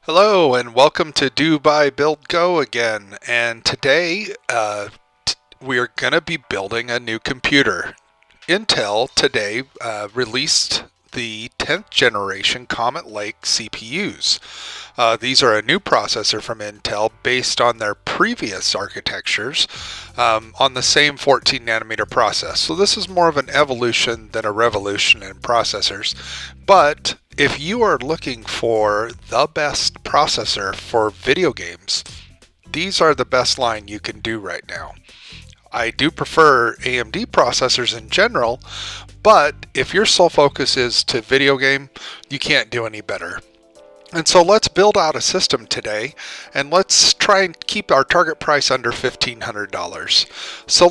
Hello and welcome to Do Buy Build Go again. And today we are going to be building a new computer. Intel today released the 10th generation Comet Lake CPUs. These are a new processor from Intel based on their previous architectures on the same 14 nanometer process. So this is more of an evolution than a revolution in processors. But if you are looking for the best processor for video games, these are the best line you can do right now. I do prefer AMD processors in general, but if your sole focus is to video game, you can't do any better. And so let's build out a system today, and let's try and keep our target price under $1,500. So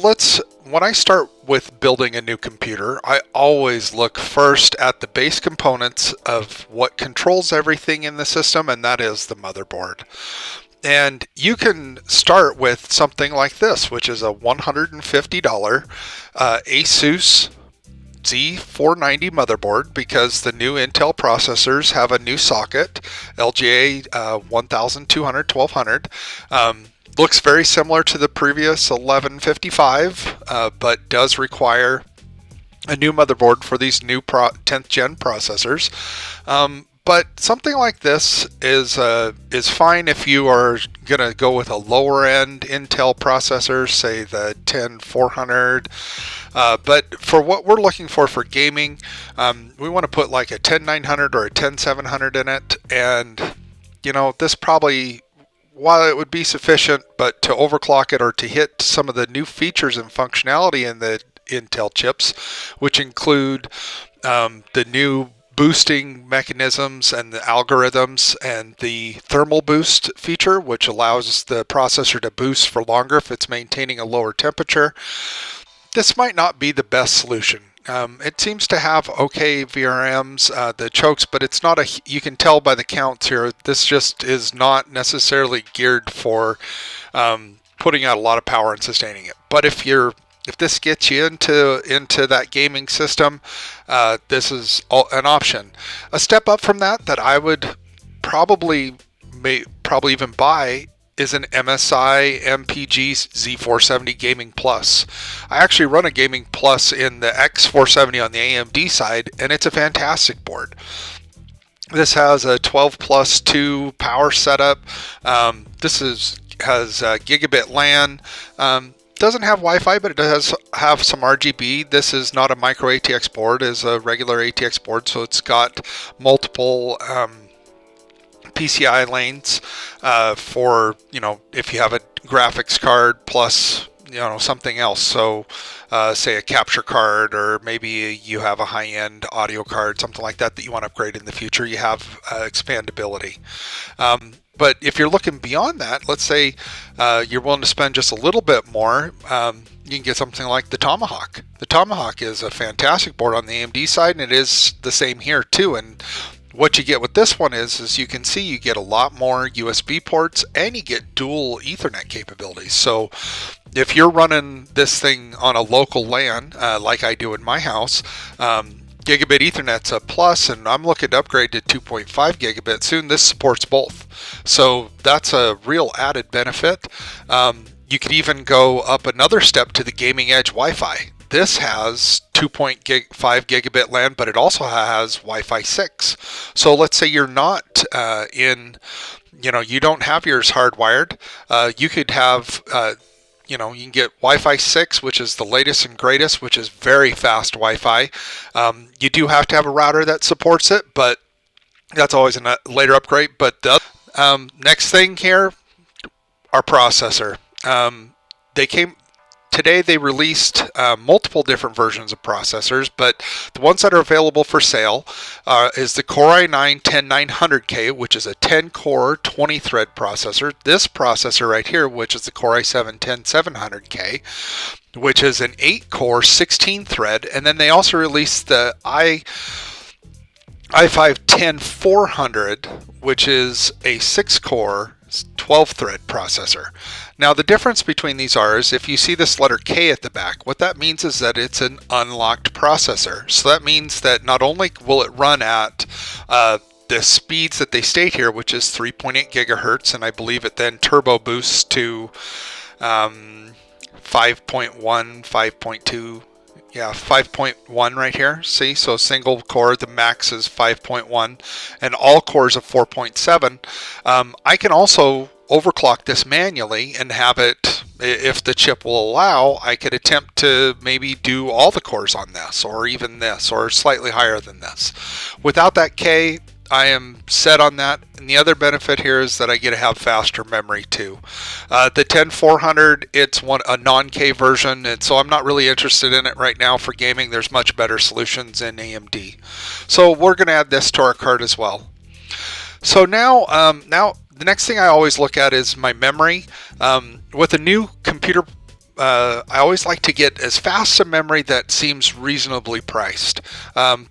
when I start with building a new computer, I always look first at the base components of what controls everything in the system, and that is the motherboard. And you can start with something like this, which is a $150 Asus Z490 motherboard, because the new Intel processors have a new socket, LGA 1200. Looks very similar to the previous 1155, but does require a new motherboard for these new 10th gen processors. But something like this is fine if you are going to go with a lower end Intel processor, say the 10400. But for what we're looking for gaming, we want to put like a 10900 or a 10700 in it. And, you know, this probably, while it would be sufficient, but to overclock it or to hit some of the new features and functionality in the Intel chips, which include the new boosting mechanisms and the algorithms and the thermal boost feature, which allows the processor to boost for longer if it's maintaining a lower temperature. This might not be the best solution. It seems to have okay VRMs, the chokes, but it's not you can tell by the counts here, this just is not necessarily geared for putting out a lot of power and sustaining it. But if this gets you into that gaming system, this is an option. A step up from that I would probably even buy is an MSI MPG Z470 Gaming Plus. I actually run a Gaming Plus in the X470 on the AMD side, and it's a fantastic board. This has a 12+2 power setup. This has gigabit LAN. Doesn't have Wi-Fi, but it does have some RGB. This is not a micro ATX board, it's a regular ATX board, so it's got multiple PCI lanes for, you know, if you have a graphics card plus, you know, something else. So say a capture card, or maybe you have a high-end audio card, something like that you want to upgrade in the future, you have expandability. But if you're looking beyond that, let's say you're willing to spend just a little bit more, you can get something like the Tomahawk. The Tomahawk is a fantastic board on the AMD side, and it is the same here too. And what you get with this one is you can see you get a lot more USB ports, and you get dual Ethernet capabilities. So if you're running this thing on a local LAN, like I do in my house, Gigabit Ethernet's a plus, and I'm looking to upgrade to 2.5 gigabit soon. This supports both, so that's a real added benefit. You could even go up another step to the Gaming Edge Wi-Fi. This has 2.5 gigabit LAN, but it also has Wi-Fi 6. So let's say you're not you don't have yours hardwired. You could have you can get Wi-Fi 6, which is the latest and greatest, which is very fast Wi-Fi. You do have to have a router that supports it, but that's always a later upgrade. But the next thing here, our processor. Today they released multiple different versions of processors, but the ones that are available for sale is the Core i9-10900K, which is a 10-core, 20-thread processor. This processor right here, which is the Core i7-10700K, which is an 8-core, 16-thread, and then they also released the i5-10400, which is a 6-core, 12-thread processor. Now the difference between these is if you see this letter K at the back, what that means is that it's an unlocked processor. So that means that not only will it run at the speeds that they state here, which is 3.8 gigahertz, and I believe it then turbo boosts to 5.1, 5.2, yeah, 5.1 right here. See, so single core, the max is 5.1, and all cores of 4.7. I can also overclock this manually and have it, if the chip will allow, I could attempt to maybe do all the cores on this, or even this, or slightly higher than this. Without that K, I am set on that. And the other benefit here is that I get to have faster memory too. The 10400, it's a non-K version, and so I'm not really interested in it right now for gaming. There's much better solutions in AMD. So we're going to add this to our card as well. So now the next thing I always look at is my memory. With a new computer, I always like to get as fast a memory that seems reasonably priced.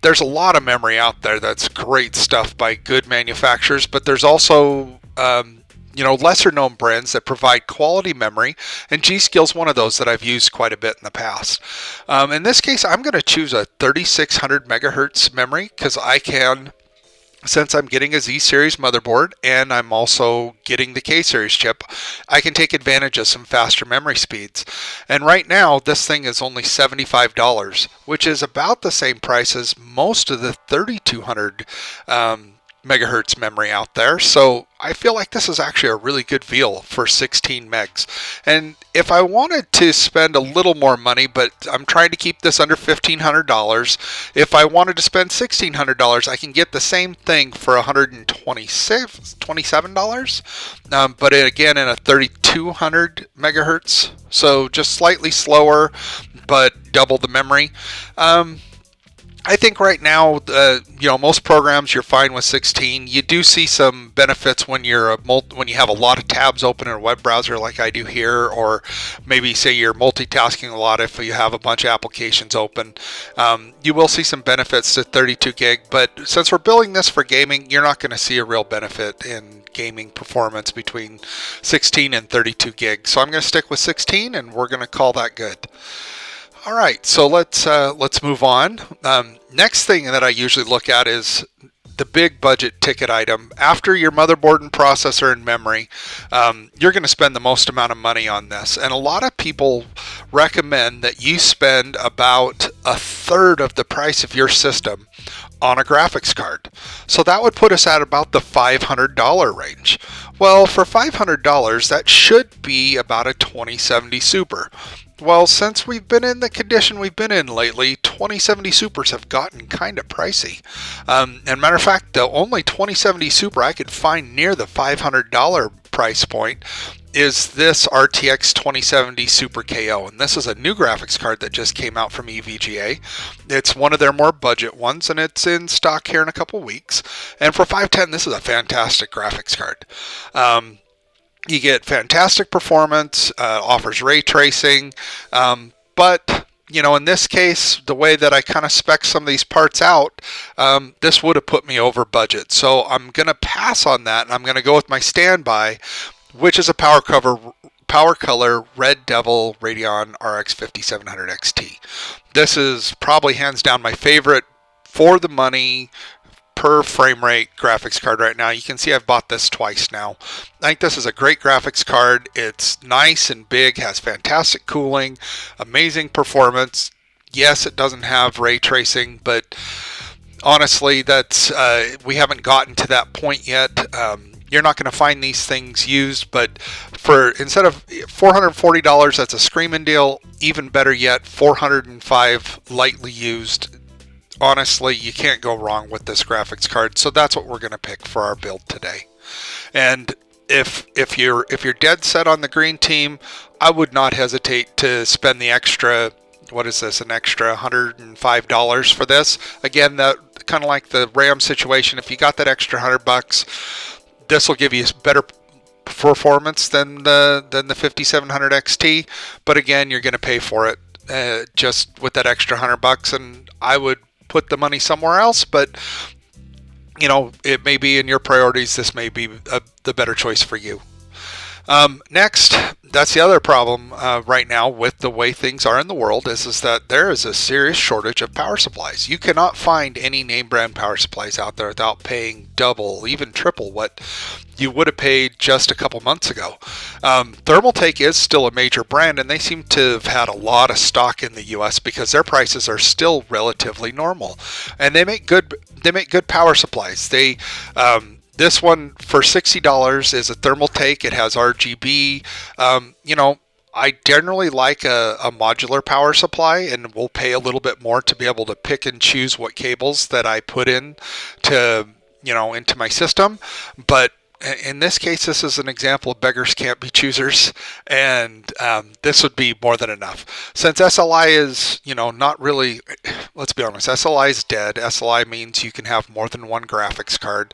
There's a lot of memory out there that's great stuff by good manufacturers, but there's also lesser known brands that provide quality memory, and G.Skill's one of those that I've used quite a bit in the past. In this case, I'm going to choose a 3600 megahertz memory because I can, since I'm getting a Z-Series motherboard and I'm also getting the K-Series chip, I can take advantage of some faster memory speeds. And right now, this thing is only $75, which is about the same price as most of the 3200 megahertz memory out there. So I feel like this is actually a really good deal for 16 megs. And if I wanted to spend a little more money, but I'm trying to keep this under $1,500, if I wanted to spend $1,600, I can get the same thing for $127, but again in a 3200 megahertz, so just slightly slower, but double the memory. I think right now, most programs you're fine with 16. You do see some benefits when you have a lot of tabs open in a web browser like I do here, or maybe say you're multitasking a lot if you have a bunch of applications open. You will see some benefits to 32 gig, but since we're building this for gaming, you're not going to see a real benefit in gaming performance between 16 and 32 gig. So I'm going to stick with 16, and we're going to call that good. All right, so let's move on. Next thing that I usually look at is the big budget ticket item. After your motherboard and processor and memory, you're going to spend the most amount of money on this. And a lot of people recommend that you spend about a third of the price of your system on a graphics card. So that would put us at about the $500 range. Well, for $500, that should be about a 2070 Super. Well, since we've been in the condition we've been in lately, 2070 Supers have gotten kind of pricey. And matter of fact, the only 2070 Super I could find near the $500 price point is this RTX 2070 Super KO. And this is a new graphics card that just came out from EVGA. It's one of their more budget ones, and it's in stock here in a couple weeks. And for $510, this is a fantastic graphics card. You get fantastic performance, offers ray tracing, but in this case, the way that I kind of spec some of these parts out, this would have put me over budget. So I'm going to pass on that, and I'm going to go with my standby, which is a Power Color Red Devil Radeon RX 5700 XT. This is probably hands down my favorite for the money, per frame rate graphics card right now. You can see I've bought this twice now. I think this is a great graphics card. It's nice and big, has fantastic cooling, amazing performance. Yes, it doesn't have ray tracing, but honestly, that's we haven't gotten to that point yet. You're not going to find these things used, but instead of $440, that's a screaming deal. Even better yet, $405 lightly used. Honestly, you can't go wrong with this graphics card, so that's what we're going to pick for our build today. And if you're dead set on the green team, I would not hesitate to spend the extra, what is this, an extra $105 for this. Again, that kind of like the RAM situation. If you got that extra $100, this will give you better performance than the 5700 XT. But again, you're going to pay for it just with that extra $100, and I would put the money somewhere else, but it may be in your priorities. This may be the better choice for you. Next, that's the other problem right now with the way things are in the world is that there is a serious shortage of power supplies. You cannot find any name brand power supplies out there without paying double, even triple what you would have paid just a couple months ago. Thermaltake is still a major brand, and they seem to have had a lot of stock in the U.S. because their prices are still relatively normal, and they make good power supplies. This one for $60 is a Thermaltake. It has RGB. I generally like a modular power supply, and will pay a little bit more to be able to pick and choose what cables that I put in to, into my system. But in this case, this is an example of beggars can't be choosers, and this would be more than enough. Since SLI is, not really, let's be honest, SLI is dead. SLI means you can have more than one graphics card.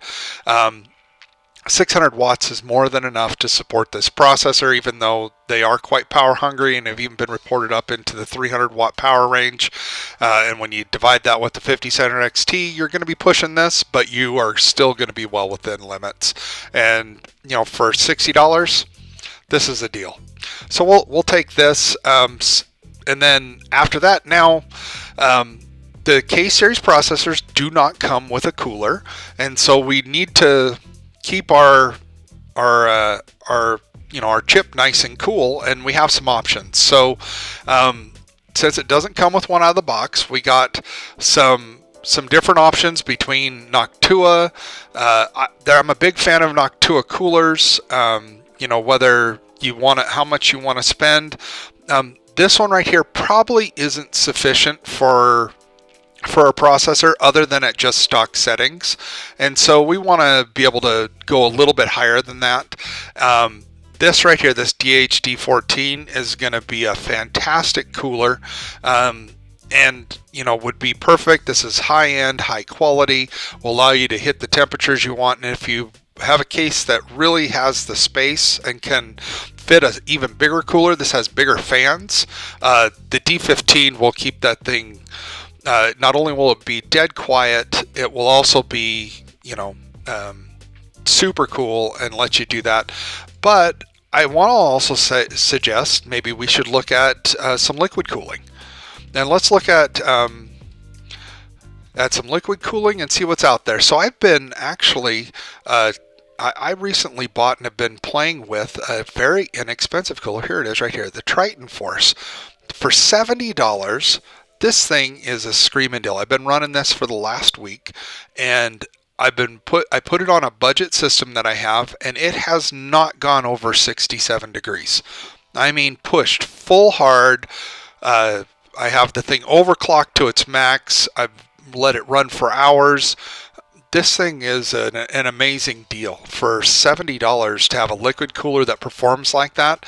600 watts is more than enough to support this processor, even though they are quite power hungry and have even been reported up into the 300 watt power range. And when you divide that with the 5700 XT, you're going to be pushing this, but you are still going to be well within limits. And for $60, this is a deal. So we'll take this, and then after that, now the K series processors do not come with a cooler, and so we need to keep our chip nice and cool, and we have some options. So since it doesn't come with one out of the box, we got some different options between Noctua. I'm a big fan of Noctua coolers. Whether you want it, how much you want to spend. This one right here probably isn't sufficient for a processor other than at just stock settings, and so we want to be able to go a little bit higher than that. This right here, this DHD14, is going to be a fantastic cooler, and would be perfect. This is high end, high quality, will allow you to hit the temperatures you want, and if you have a case that really has the space and can fit an even bigger cooler, this has bigger fans. The D15 will keep that thing. Not only will it be dead quiet, it will also be, super cool and let you do that. But I want to also suggest maybe we should look at some liquid cooling. And let's look at some liquid cooling and see what's out there. So I've been actually, I recently bought and have been playing with a very inexpensive cooler. Here it is right here, the Triton Force. For $70, this thing is a screaming deal. I've been running this for the last week, and I put it on a budget system that I have, and it has not gone over 67 degrees. I mean, pushed full hard. I have the thing overclocked to its max. I've let it run for hours. This thing is an amazing deal. For $70 to have a liquid cooler that performs like that,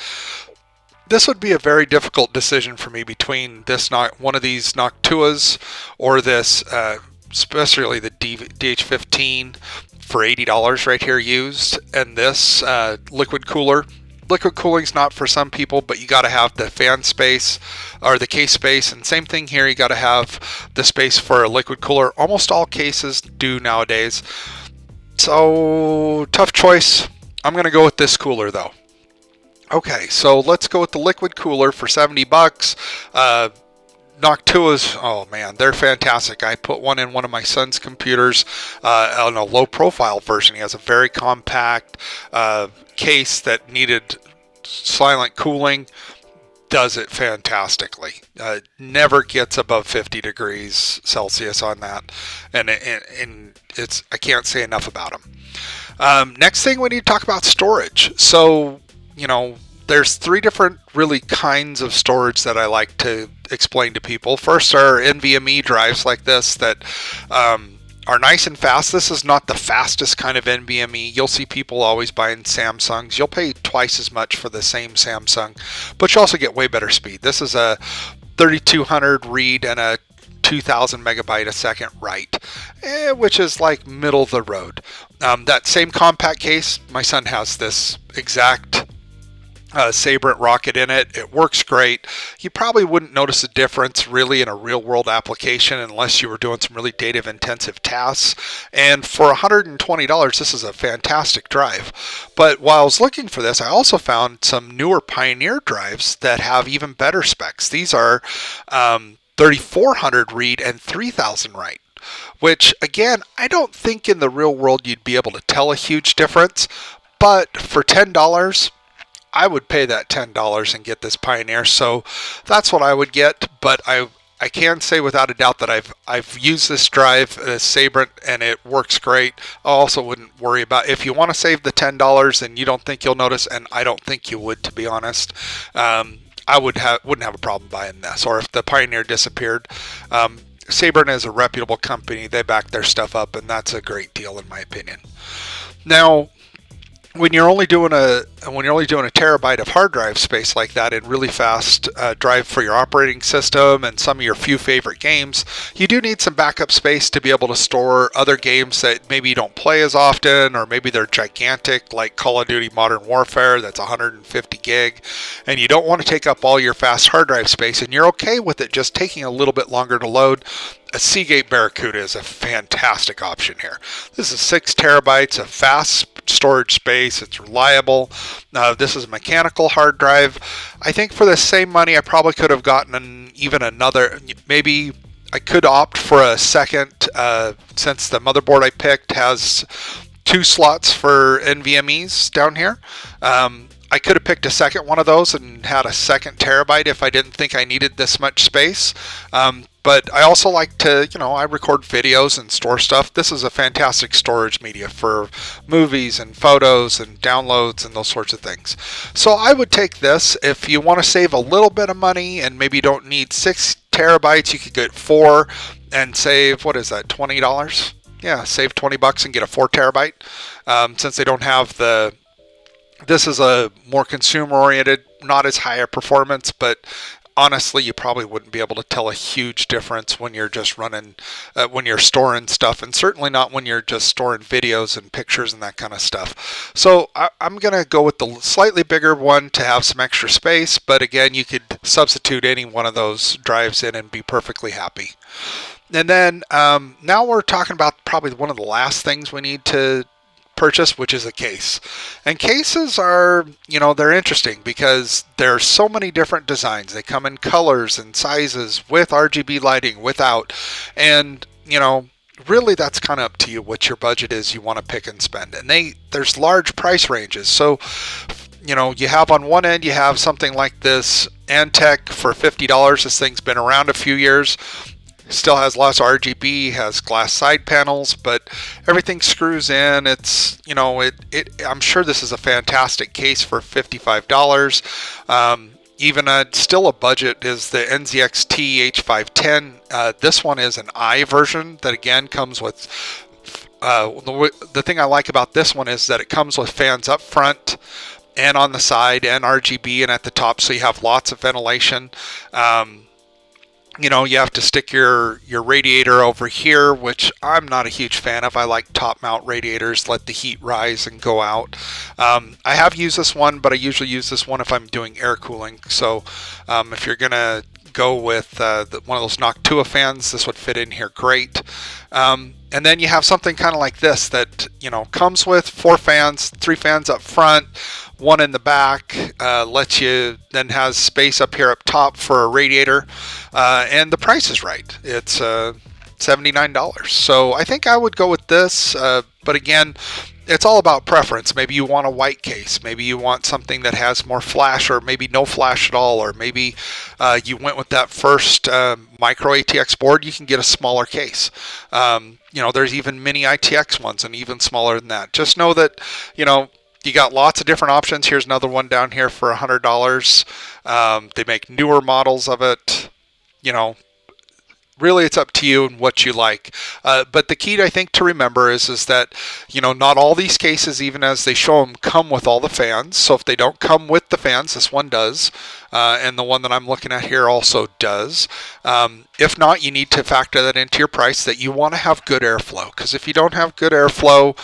this would be a very difficult decision for me between one of these Noctuas or this, especially the DH15 for $80 right here used, and this liquid cooler. Liquid cooling's not for some people, but you got to have the fan space or the case space, and same thing here. You got to have the space for a liquid cooler. Almost all cases do nowadays. So tough choice. I'm going to go with this cooler though. Okay, so let's go with the liquid cooler for $70. Noctuas, oh man, they're fantastic. I put one in one of my son's computers on a low profile version. He has a very compact case that needed silent cooling. Does it fantastically. Never gets above 50 degrees Celsius on that, and it's, I can't say enough about them. Next thing, we need to talk about storage. So there's three different really kinds of storage that I like to explain to people. First are NVMe drives like this that are nice and fast. This is not the fastest kind of NVMe. You'll see people always buying Samsungs. You'll pay twice as much for the same Samsung, but you also get way better speed. This is a 3200 read and a 2000 megabyte a second write, which is like middle of the road. That same compact case, my son has this exact Sabrent rocket in it. It works great. You probably wouldn't notice a difference really in a real world application unless you were doing some really data intensive tasks. And for $120, this is a fantastic drive. But while I was looking for this, I also found some newer Pioneer drives that have even better specs. These are 3400 read and 3000 write, which again, I don't think in the real world you'd be able to tell a huge difference, but for $10, I would pay that $10 and get this Pioneer. So that's what I would get, but I can say without a doubt that I've used this drive, Sabrent, and it works great. I also wouldn't worry about if you want to save the $10 and you don't think you'll notice, and I don't think you would, to be honest. I wouldn't have a problem buying this. Or if the Pioneer disappeared, Sabrent is a reputable company. They back their stuff up, and that's a great deal in my opinion. Now, when you're only doing a terabyte of hard drive space like that and really fast drive for your operating system and some of your few favorite games, you do need some backup space to be able to store other games that maybe you don't play as often, or maybe they're gigantic like Call of Duty Modern Warfare that's 150 gig, and you don't want to take up all your fast hard drive space, and you're okay with it just taking a little bit longer to load. A Seagate Barracuda is a fantastic option here. This is 6 terabytes of fast storage space. It's reliable. This is a mechanical hard drive. I think for the same money, I probably could have gotten even another. Maybe I could opt for a second, since the motherboard I picked has 2 slots for NVMe's down here. I could have picked a second one of those and had a second terabyte if I didn't think I needed this much space. But I also like to, I record videos and store stuff. This is a fantastic storage media for movies and photos and downloads and those sorts of things. So I would take this. If you want to save a little bit of money and maybe don't need 6 terabytes, you could get 4 and save, what is that, $20? Yeah, save $20 and get a 4 terabyte. Since they don't have this is a more consumer oriented, not as high a performance, but honestly, you probably wouldn't be able to tell a huge difference when you're just running, when you're storing stuff, and certainly not when you're just storing videos and pictures and that kind of stuff. So I'm going to go with the slightly bigger one to have some extra space, but again, you could substitute any one of those drives in and be perfectly happy. And then now we're talking about probably one of the last things we need to purchase, which is a case. And cases are, they're interesting because there's so many different designs. They come in colors and sizes, with RGB lighting, without, and really that's kind of up to you what your budget is you want to pick and spend. And there's large price ranges. So you have on one end, you have something like this Antec for $50. This thing's been around a few years. Still has lots of RGB, has glass side panels, but everything screws in. It's, I'm sure this is a fantastic case for $55. Even still a budget is the NZXT H510. This one is an I version that again comes with, the thing I like about this one is that it comes with fans up front and on the side and RGB and at the top, so you have lots of ventilation. You have to stick your radiator over here, which I'm not a huge fan of. I like top mount radiators, let the heat rise and go out. I have used this one, but I usually use this one if I'm doing air cooling. So if you're going to go with one of those Noctua fans, this would fit in here great. And then you have something kind of like this that, comes with 4 fans, 3 fans up front, 1 in the back, lets you, then has space up here up top for a radiator, and the price is right. It's $79. So I think I would go with this, but again, it's all about preference. Maybe you want a white case, maybe you want something that has more flash, or maybe no flash at all, or maybe you went with that first micro ATX board. You can get a smaller case. There's even mini ITX ones and even smaller than that. Just know that you got lots of different options. Here's another one down here for $100. They make newer models of it. Really, it's up to you and what you like. But the key, I think, to remember is that, not all these cases, even as they show them, come with all the fans. So if they don't come with the fans, this one does. And the one that I'm looking at here also does. If not, you need to factor that into your price, that you want to have good airflow. Because if you don't have good airflow,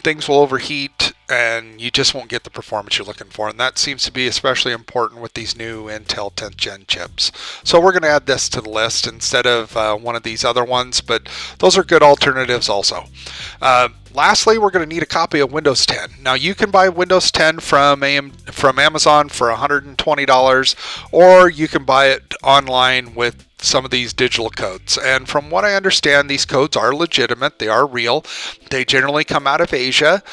things will overheat. and you just won't get the performance you're looking for. And that seems to be especially important with these new Intel 10th Gen chips. So we're going to add this to the list instead of one of these other ones, but those are good alternatives also. Lastly, we're going to need a copy of Windows 10. Now, you can buy Windows 10 from Amazon for $120, or you can buy it online with some of these digital codes. And from what I understand, these codes are legitimate. They are real. They generally come out of Asia.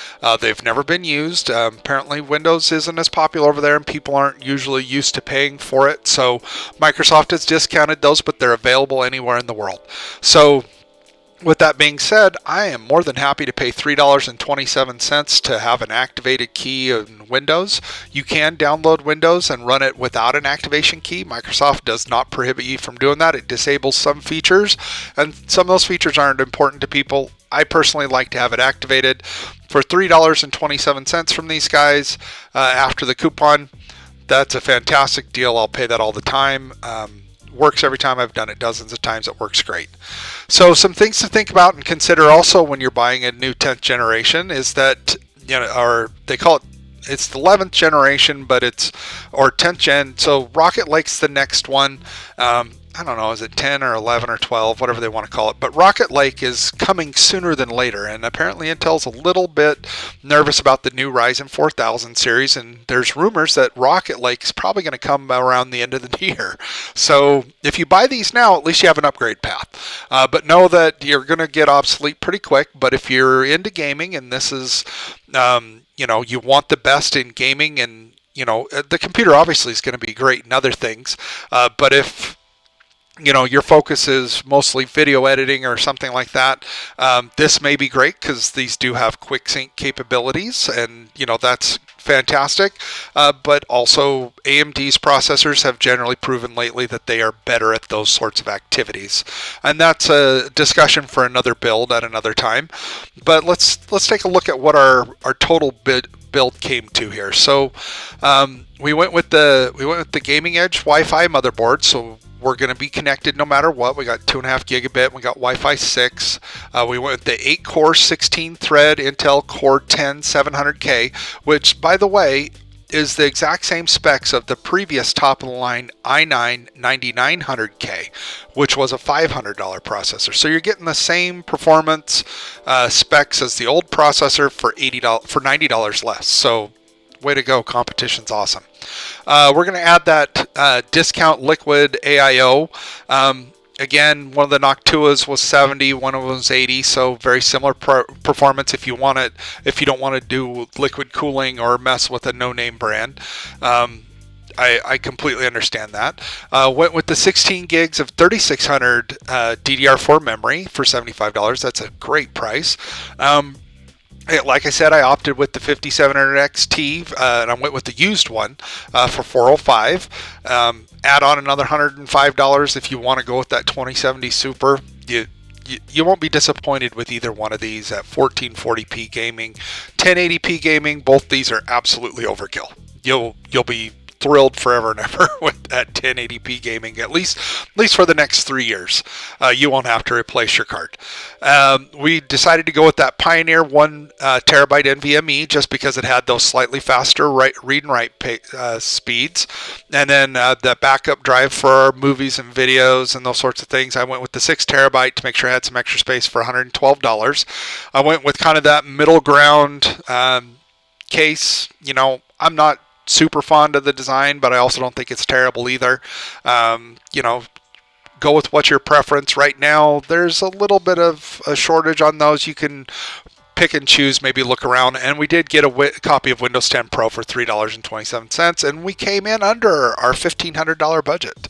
They've never been used. Apparently, Windows isn't as popular over there, and people aren't usually used to paying for it. So Microsoft has discounted those, but they're available anywhere in the world. So with that being said, I am more than happy to pay $3.27 to have an activated key in Windows. You can download Windows and run it without an activation key. Microsoft does not prohibit you from doing that. It disables some features, and some of those features aren't important to people. I personally like to have it activated. For $3.27 from these guys after the coupon, that's a fantastic deal. I'll pay that all the time. Works every time. I've done it dozens of times. It works great. So some things to think about and consider also when you're buying a new 10th generation is that, or they call it, it's the 11th generation, but or 10th gen. So Rocket Lake's the next one. I don't know, is it 10 or 11 or 12, whatever they want to call it. But Rocket Lake is coming sooner than later, and apparently Intel's a little bit nervous about the new Ryzen 4000 series, and there's rumors that Rocket Lake is probably going to come around the end of the year. So if you buy these now, at least you have an upgrade path. But know that you're going to get obsolete pretty quick. But if you're into gaming, and this is, you want the best in gaming, and, the computer obviously is going to be great in other things. But if your focus is mostly video editing or something like that, this may be great because these do have quick sync capabilities, and that's fantastic. But also AMD's processors have generally proven lately that they are better at those sorts of activities, and that's a discussion for another build at another time. But let's take a look at what our total build came to here. So we went with the Gaming Edge Wi-Fi motherboard. So we're going to be connected no matter what. We got 2.5 gigabit. We got Wi-Fi 6. We went with the 8-core, 16-thread Intel Core 10-700K, which, by the way, is the exact same specs of the previous top-of-the-line i9-9900K, which was a $500 processor. So you're getting the same performance specs as the old processor for $90 less. So way to go. Competition's awesome. We're going to add that discount liquid AIO. Again, one of the Noctuas was 70, one of them was 80, so very similar performance if you don't want to do liquid cooling or mess with a no-name brand. I completely understand that. Went with the 16 gigs of 3600 DDR4 memory for $75. That's a great price. Like I said, I opted with the 5700 XT, and I went with the used one for $405. Add on another $105 if you want to go with that 2070 Super. You won't be disappointed with either one of these at 1440p gaming, 1080p gaming. Both these are absolutely overkill. You'll be thrilled forever and ever with that 1080p gaming, at least for the next 3 years. You won't have to replace your card. We decided to go with that Pioneer 1 terabyte NVMe just because it had those slightly faster read and write speeds, and then the backup drive for our movies and videos and those sorts of things. I went with the 6 terabyte to make sure I had some extra space for $112. I went with kind of that middle ground case. I'm not super fond of the design, but I also don't think it's terrible either. Go with what's your preference. Right now, there's a little bit of a shortage on those. You can pick and choose, maybe look around, and we did get a copy of Windows 10 Pro for $3.27, and we came in under our $1,500 budget.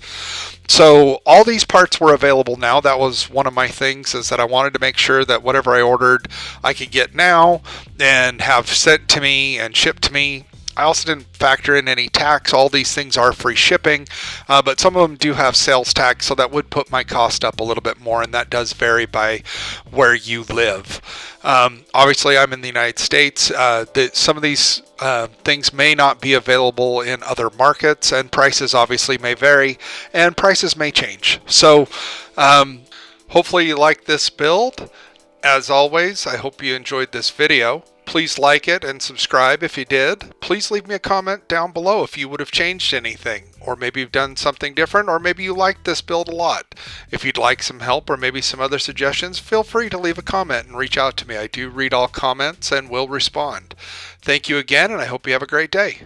So all these parts were available now. That was one of my things, is that I wanted to make sure that whatever I ordered I could get now and have sent to me and shipped to me. I also didn't factor in any tax. All these things are free shipping, but some of them do have sales tax, so that would put my cost up a little bit more, and that does vary by where you live. Obviously, I'm in the United States. Some of these things may not be available in other markets, and prices obviously may vary, and prices may change. So hopefully you like this build. As always, I hope you enjoyed this video. Please like it and subscribe if you did. Please leave me a comment down below if you would have changed anything, or maybe you've done something different, or maybe you like this build a lot. If you'd like some help or maybe some other suggestions, feel free to leave a comment and reach out to me. I do read all comments and will respond. Thank you again, and I hope you have a great day.